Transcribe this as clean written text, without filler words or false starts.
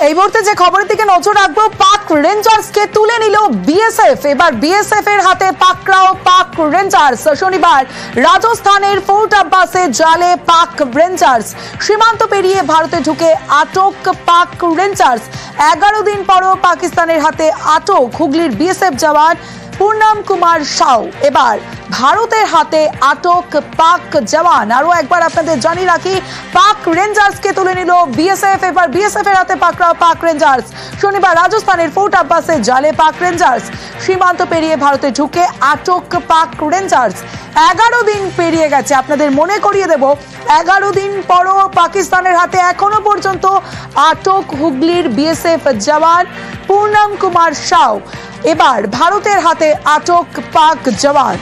এই মুহূর্তে যে খবরের দিকে নজর রাখবো, পাক রেঞ্জার্সকে তুলে নিল বিএসএফ। এবার বিএসএফ এর হাতে পাকড়াও পাক রেঞ্জার্স। শনিবার রাজস্থানের ফোর্ট আব্বাসে জালে পাক রেঞ্জার্স। সীমান্ত পেরিয়ে ভারতে ঢুকে আটক পাক রেঞ্জার্স। 11 দিন পরও পাকিস্তানের হাতে আটক হুগলির বিএসএফ জওয়ান পূর্ণাম কুমার সাউ। এবার ভারতের হাতে আটক পাক জওয়ান। আরো একবার আপনাদের জানিয়ে রাখি, পাক রেঞ্জার্সকে তুলে নিল বিএসএফ। এবার বিএসএফ এর হাতে পাকড়াও পাক রেঞ্জার্স। শনিবার রাজস্থানের ফোর্ট আব্বাসে জালে পাক রেঞ্জার্স। সীমান্ত পেরিয়ে ভারতে ঢুকে আটক পাক রেঞ্জার্স। 11 দিন পেরিয়ে গেছে। আপনাদের মনে করিয়ে দেব, 11 দিন পরও পাকিস্তানের হাতে এখনো পর্যন্ত আটক হুগলির বিএসএফ জওয়ান পূর্ণাম কুমার সাউ। এবার ভারতের হাতে আটক পাক জওয়ান।